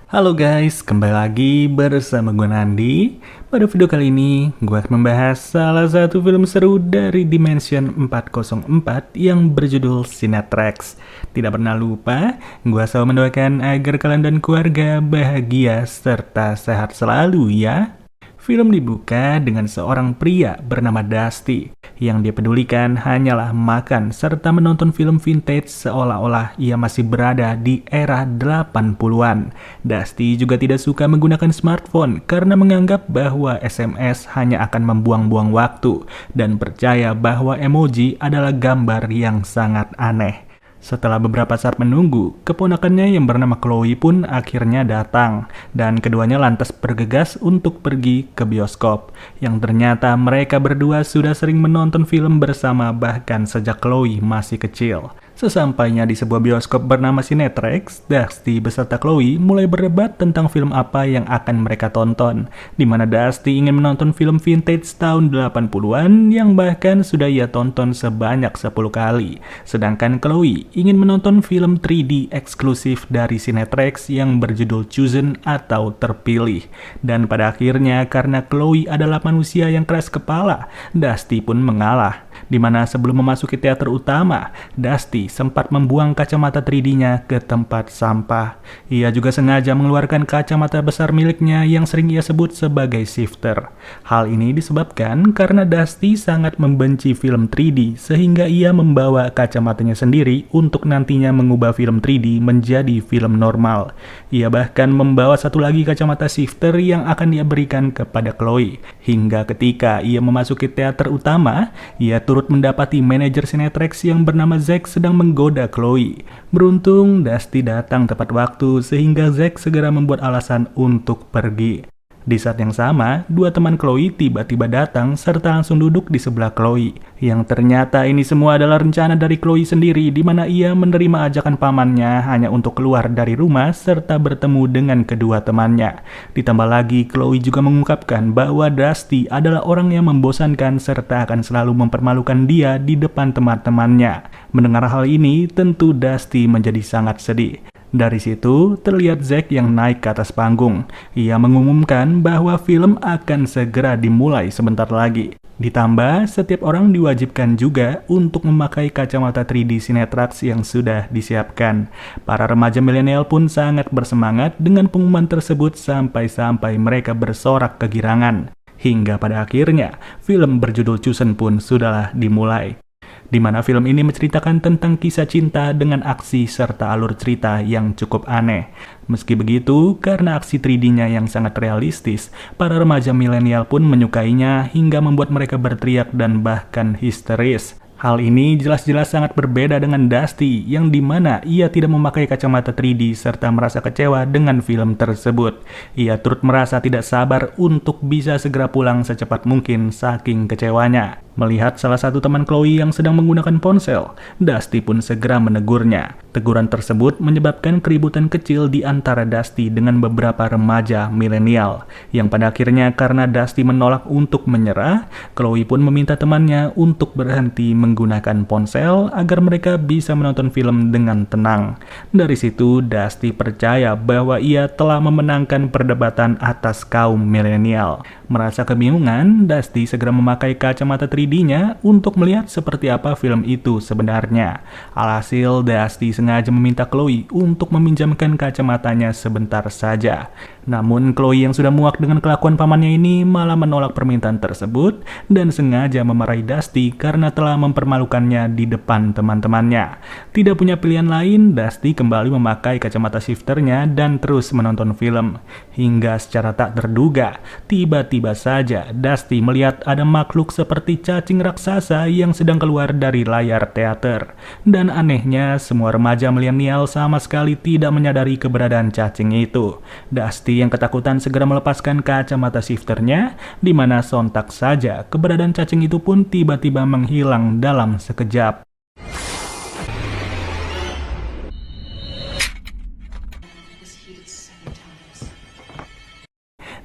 Halo guys, kembali lagi bersama gue Nandi. Pada video kali ini, gue akan membahas salah satu film seru dari Dimension 404 yang berjudul Sinetrax. Tidak pernah lupa, gue selalu mendoakan agar kalian dan keluarga bahagia serta sehat selalu ya. Film dibuka dengan seorang pria bernama Dusty. Yang dia pedulikan hanyalah makan serta menonton film vintage seolah-olah ia masih berada di era 80-an. Dusty juga tidak suka menggunakan smartphone karena menganggap bahwa SMS hanya akan membuang-buang waktu dan percaya bahwa emoji adalah gambar yang sangat aneh. Setelah beberapa saat menunggu, keponakannya yang bernama Chloe pun akhirnya datang, dan keduanya lantas bergegas untuk pergi ke bioskop, yang ternyata mereka berdua sudah sering menonton film bersama bahkan sejak Chloe masih kecil. Sesampainya di sebuah bioskop bernama Sinetrax, Dusty beserta Chloe mulai berdebat tentang film apa yang akan mereka tonton, di mana Dusty ingin menonton film vintage tahun 80-an yang bahkan sudah ia tonton sebanyak 10 kali, sedangkan Chloe ingin menonton film 3D eksklusif dari Sinetrax yang berjudul Chosen atau Terpilih. Dan pada akhirnya karena Chloe adalah manusia yang keras kepala, Dusty pun mengalah. Di mana sebelum memasuki teater utama, Dusty sempat membuang kacamata 3D-nya ke tempat sampah. Ia juga sengaja mengeluarkan kacamata besar miliknya yang sering ia sebut sebagai shifter. Hal ini disebabkan karena Dusty sangat membenci film 3D sehingga ia membawa kacamatanya sendiri untuk nantinya mengubah film 3D menjadi film normal. Ia bahkan membawa satu lagi kacamata shifter yang akan ia berikan kepada Chloe. Hingga ketika ia memasuki teater utama, ia turut mendapati manajer Sinetrax yang bernama Zack sedang menggoda Chloe. Beruntung, Dusty datang tepat waktu sehingga Zack segera membuat alasan untuk pergi. Di saat yang sama, dua teman Chloe tiba-tiba datang serta langsung duduk di sebelah Chloe. Yang ternyata ini semua adalah rencana dari Chloe sendiri di mana ia menerima ajakan pamannya hanya untuk keluar dari rumah serta bertemu dengan kedua temannya. Ditambah lagi, Chloe juga mengungkapkan bahwa Dusty adalah orang yang membosankan serta akan selalu mempermalukan dia di depan teman-temannya. Mendengar hal ini, tentu Dusty menjadi sangat sedih. Dari situ, terlihat Zack yang naik ke atas panggung. Ia mengumumkan bahwa film akan segera dimulai sebentar lagi. Ditambah, setiap orang diwajibkan juga untuk memakai kacamata 3D Sinetrax yang sudah disiapkan. Para remaja milenial pun sangat bersemangat dengan pengumuman tersebut sampai-sampai mereka bersorak kegirangan. Hingga pada akhirnya, film berjudul Chosen pun sudahlah dimulai. Di mana film ini menceritakan tentang kisah cinta dengan aksi serta alur cerita yang cukup aneh. Meski begitu, karena aksi 3D-nya yang sangat realistis, para remaja milenial pun menyukainya hingga membuat mereka berteriak dan bahkan histeris. Hal ini jelas-jelas sangat berbeda dengan Dusty, yang dimana ia tidak memakai kacamata 3D serta merasa kecewa dengan film tersebut. Ia turut merasa tidak sabar untuk bisa segera pulang secepat mungkin saking kecewanya. Melihat salah satu teman Chloe yang sedang menggunakan ponsel, Dusty pun segera menegurnya. Teguran tersebut menyebabkan keributan kecil di antara Dusty dengan beberapa remaja milenial, yang pada akhirnya karena Dusty menolak untuk menyerah, Chloe pun meminta temannya untuk berhenti menggunakan ponsel agar mereka bisa menonton film dengan tenang. Dari situ, Dusty percaya bahwa ia telah memenangkan perdebatan atas kaum milenial. Merasa kebingungan, Dusty segera memakai kacamata 3D-nya untuk melihat seperti apa film itu sebenarnya. Alhasil, Dusty sengaja meminta Chloe untuk meminjamkan kacamatanya sebentar saja. Namun, Chloe yang sudah muak dengan kelakuan pamannya ini malah menolak permintaan tersebut dan sengaja memarahi Dusty karena telah mempermalukannya di depan teman-temannya. Tidak punya pilihan lain, Dusty kembali memakai kacamata shifternya dan terus menonton film. Hingga secara tak terduga, tiba-tiba saja Dusty melihat ada makhluk seperti cacing raksasa yang sedang keluar dari layar teater. Dan anehnya, semua remaja milenial sama sekali tidak menyadari keberadaan cacing itu. Dusty yang ketakutan segera melepaskan kacamata shifternya, di mana sontak saja keberadaan cacing itu pun tiba-tiba menghilang dalam sekejap.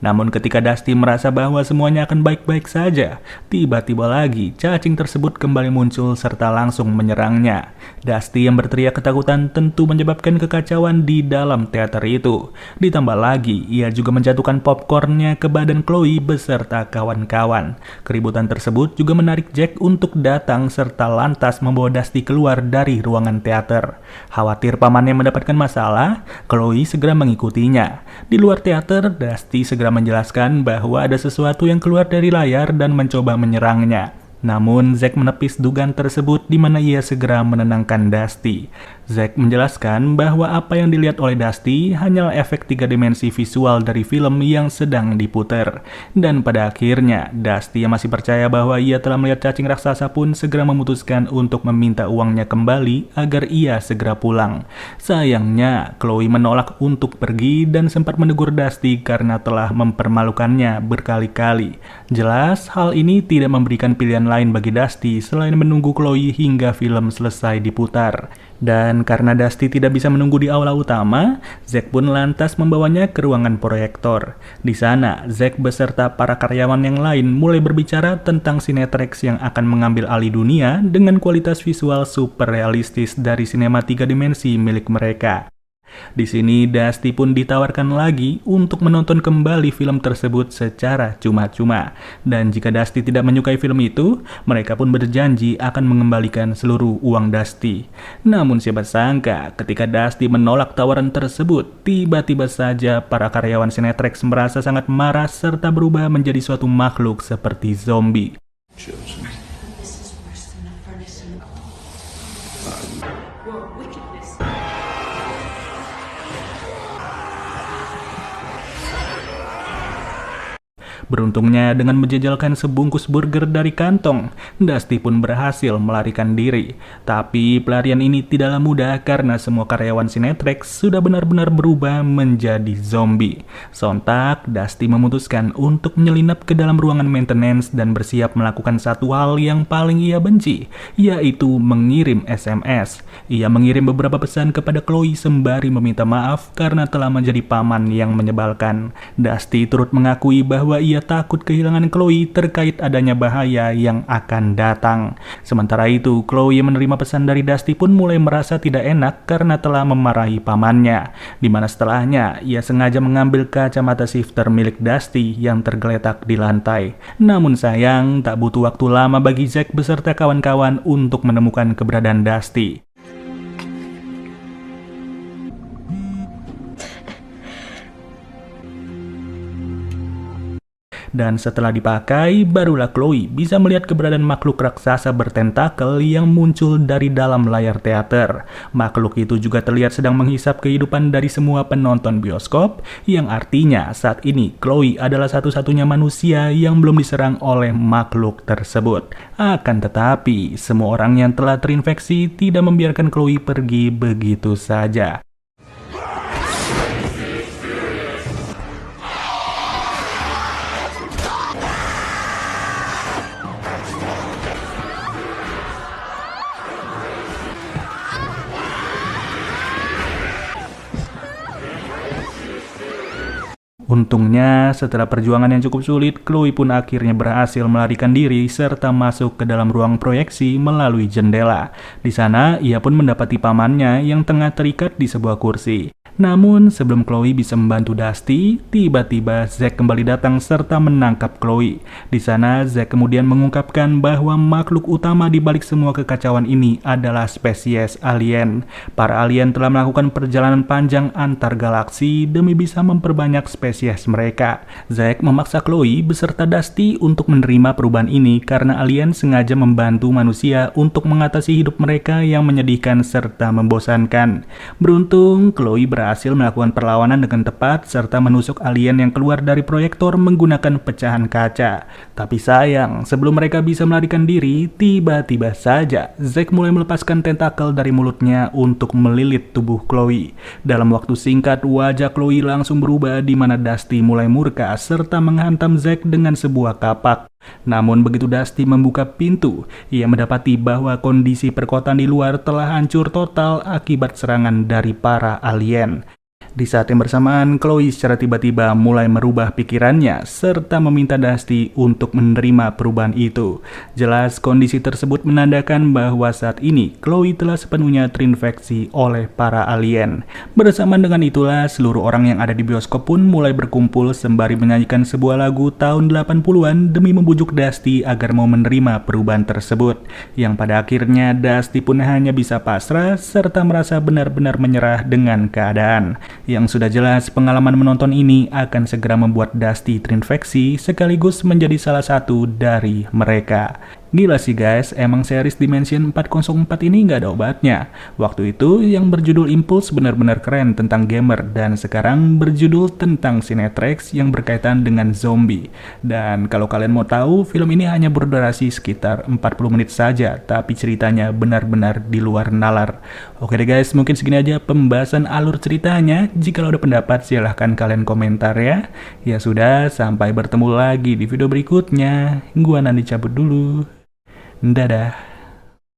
Namun ketika Dusty merasa bahwa semuanya akan baik-baik saja, tiba-tiba lagi cacing tersebut kembali muncul serta langsung menyerangnya. Dusty yang berteriak ketakutan tentu menyebabkan kekacauan di dalam teater itu. Ditambah lagi, ia juga menjatuhkan popcornnya ke badan Chloe beserta kawan-kawan. Keributan tersebut juga menarik Jack untuk datang serta lantas membawa Dusty keluar dari ruangan teater. Khawatir pamannya mendapatkan masalah, Chloe segera mengikutinya. Di luar teater, Dusty segera menjelaskan bahwa ada sesuatu yang keluar dari layar dan mencoba menyerangnya. Namun, Zack menepis dugaan tersebut di mana ia segera menenangkan Dusty. Zack menjelaskan bahwa apa yang dilihat oleh Dusty hanyalah efek 3 dimensi visual dari film yang sedang diputar. Dan pada akhirnya, Dusty yang masih percaya bahwa ia telah melihat cacing raksasa pun segera memutuskan untuk meminta uangnya kembali agar ia segera pulang. Sayangnya, Chloe menolak untuk pergi dan sempat menegur Dusty karena telah mempermalukannya berkali-kali. Jelas, hal ini tidak memberikan pilihan lain bagi Dusty selain menunggu Chloe hingga film selesai diputar. Dan karena Dusty tidak bisa menunggu di aula utama, Zack pun lantas membawanya ke ruangan proyektor. Di sana, Zack beserta para karyawan yang lain mulai berbicara tentang Cinetrex yang akan mengambil alih dunia dengan kualitas visual super realistis dari sinema 3 dimensi milik mereka. Di sini, Dusty pun ditawarkan lagi untuk menonton kembali film tersebut secara cuma-cuma. Dan jika Dusty tidak menyukai film itu, mereka pun berjanji akan mengembalikan seluruh uang Dusty. Namun siapa sangka, ketika Dusty menolak tawaran tersebut, tiba-tiba saja para karyawan Cinetrex merasa sangat marah serta berubah menjadi suatu makhluk seperti zombie. Beruntungnya dengan menjejalkan sebungkus burger dari kantong, Dusty pun berhasil melarikan diri. Tapi pelarian ini tidaklah mudah karena semua karyawan Cinetrex sudah benar-benar berubah menjadi zombie. Sontak, Dusty memutuskan untuk menyelinap ke dalam ruangan maintenance dan bersiap melakukan satu hal yang paling ia benci, yaitu mengirim SMS. Ia mengirim beberapa pesan kepada Chloe sembari meminta maaf karena telah menjadi paman yang menyebalkan. Dusty turut mengakui bahwa ia takut kehilangan Chloe terkait adanya bahaya yang akan datang. Sementara itu, Chloe yang menerima pesan dari Dusty pun mulai merasa tidak enak karena telah memarahi pamannya. Di mana setelahnya, ia sengaja mengambil kacamata shifter milik Dusty yang tergeletak di lantai. Namun sayang, tak butuh waktu lama bagi Zack beserta kawan-kawan untuk menemukan keberadaan Dusty. Dan setelah dipakai, barulah Chloe bisa melihat keberadaan makhluk raksasa bertentakel yang muncul dari dalam layar teater. Makhluk itu juga terlihat sedang menghisap kehidupan dari semua penonton bioskop, yang artinya saat ini Chloe adalah satu-satunya manusia yang belum diserang oleh makhluk tersebut. Akan tetapi, semua orang yang telah terinfeksi tidak membiarkan Chloe pergi begitu saja. Untungnya, setelah perjuangan yang cukup sulit, Chloe pun akhirnya berhasil melarikan diri serta masuk ke dalam ruang proyeksi melalui jendela. Di sana, ia pun mendapati pamannya yang tengah terikat di sebuah kursi. Namun, sebelum Chloe bisa membantu Dusty, tiba-tiba Zack kembali datang serta menangkap Chloe. Di sana, Zack kemudian mengungkapkan bahwa makhluk utama di balik semua kekacauan ini adalah spesies alien. Para alien telah melakukan perjalanan panjang antar galaksi demi bisa memperbanyak spesies mereka. Zack memaksa Chloe beserta Dusty untuk menerima perubahan ini karena alien sengaja membantu manusia untuk mengatasi hidup mereka yang menyedihkan serta membosankan. Beruntung, Chloe berhasil melakukan perlawanan dengan tepat serta menusuk alien yang keluar dari proyektor menggunakan pecahan kaca. Tapi sayang, sebelum mereka bisa melarikan diri, tiba-tiba saja Zack mulai melepaskan tentakel dari mulutnya untuk melilit tubuh Chloe. Dalam waktu singkat, wajah Chloe langsung berubah di mana Dusty mulai murka serta menghantam Zack dengan sebuah kapak. Namun begitu Dusty membuka pintu, ia mendapati bahwa kondisi perkotaan di luar telah hancur total akibat serangan dari para alien. Di saat yang bersamaan, Chloe secara tiba-tiba mulai merubah pikirannya serta meminta Dusty untuk menerima perubahan itu. Jelas kondisi tersebut menandakan bahwa saat ini Chloe telah sepenuhnya terinfeksi oleh para alien. Bersamaan dengan itulah, seluruh orang yang ada di bioskop pun mulai berkumpul sembari menyanyikan sebuah lagu tahun 80-an demi membujuk Dusty agar mau menerima perubahan tersebut. Yang pada akhirnya Dusty pun hanya bisa pasrah serta merasa benar-benar menyerah dengan keadaan. Yang sudah jelas pengalaman menonton ini akan segera membuat Dusty terinfeksi sekaligus menjadi salah satu dari mereka. Gila sih guys, emang series Dimension 404 ini nggak ada obatnya. Waktu itu yang berjudul Impulse benar-benar keren tentang gamer, dan sekarang berjudul tentang Cinetrax yang berkaitan dengan zombie. Dan kalau kalian mau tahu, film ini hanya berdurasi sekitar 40 menit saja, tapi ceritanya benar-benar di luar nalar. Oke deh guys, mungkin segini aja pembahasan alur ceritanya. Jika ada pendapat silahkan kalian komentar ya. Ya sudah, sampai bertemu lagi di video berikutnya. Gua Nandi cabut dulu. Dadah.